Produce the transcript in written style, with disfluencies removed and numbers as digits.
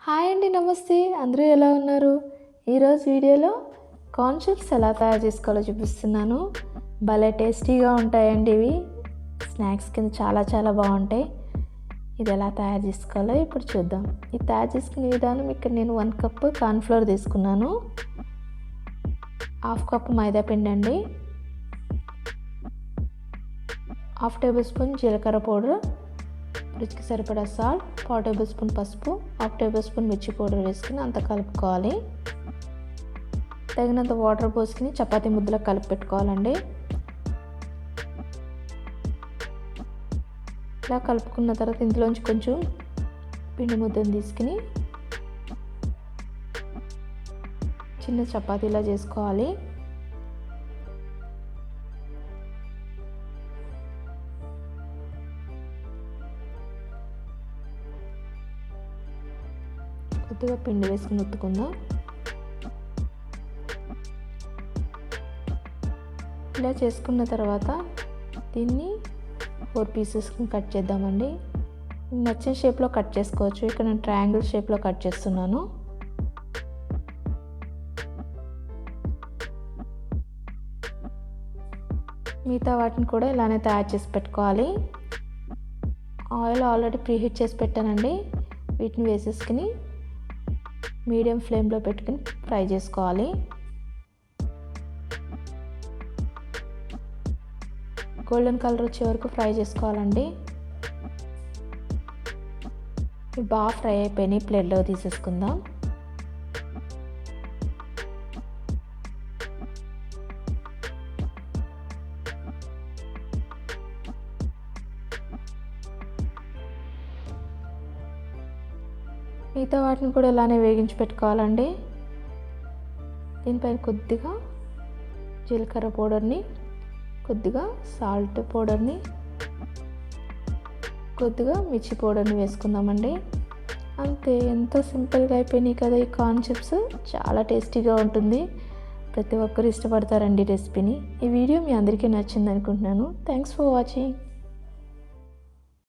Hi అండి, నమస్తే. అందరూ ఎలా ఉన్నారు? ఈరోజు వీడియోలో కార్న్ చిప్స్ ఎలా తయారు చేసుకోవాలో చూపిస్తున్నాను. భలే టేస్టీగా ఉంటాయండి. ఇవి స్నాక్స్ కింద చాలా బాగుంటాయి. ఇది ఎలా తయారు చేసుకోవాలో ఇప్పుడు చూద్దాం. ఇది తయారు చేసుకునే విధానం, ఇక్కడ నేను 1 కప్పు కార్న్ఫ్లోర్ తీసుకున్నాను, 1/2 కప్పు మైదా పిండి అండి, 1/2 టేబుల్ స్పూన్ జీలకర్ర పౌడర్, రుచికి సరిపడా సాల్ట్, 1/4 టేబుల్ స్పూన్ పసుపు, 1/2 టేబుల్ స్పూన్ మిర్చి పౌడర్ వేసుకుని అంతా కలుపుకోవాలి. తగినంత వాటర్ పోసుకుని చపాతీ ముద్దలో కలిపి పెట్టుకోవాలండి. ఇలా కలుపుకున్న తర్వాత ఇందులోంచి కొంచెం పిండి ముద్దను తీసుకుని చిన్న చపాతీలా చేసుకోవాలి. కొద్దిగా పిండి వేసుకుని ఒత్తుకుందాం. ఇలా చేసుకున్న తర్వాత దీన్ని 4 పీసెస్కి కట్ చేద్దామండి. నచ్చిన షేప్లో కట్ చేసుకోవచ్చు. ఇక్కడ నేను ట్రయాంగిల్ షేప్లో కట్ చేస్తున్నాను. మిగతా వాటిని కూడా ఇలానే తయారు చేసి పెట్టుకోవాలి. ఆయిల్ ఆల్రెడీ ప్రీహీట్ చేసి పెట్టానండి. వీటిని వేసేసుకుని మీడియం ఫ్లేమ్లో పెట్టుకుని ఫ్రై చేసుకోవాలి. గోల్డెన్ కలర్ వచ్చే వరకు ఫ్రై చేసుకోవాలండి. ఇవి బాగా ఫ్రై అయిపోయినాయి. ప్లేట్లో తీసేసుకుందాం. మిగతా వాటిని కూడా ఇలానే వేగించి పెట్టుకోవాలండి. దీనిపైన కొద్దిగా జీలకర్ర పౌడర్ని, కొద్దిగా సాల్ట్ పౌడర్ని, కొద్దిగా మిర్చి పౌడర్ని వేసుకుందామండి. అంతే, ఎంతో సింపుల్గా అయిపోయినాయి కదా ఈ కార్న్ చిప్స్. చాలా టేస్టీగా ఉంటుంది. ప్రతి ఒక్కరు ఇష్టపడతారండి రెసిపీని. ఈ వీడియో మీ అందరికీ నచ్చింది అనుకుంటున్నాను. Thanks for watching.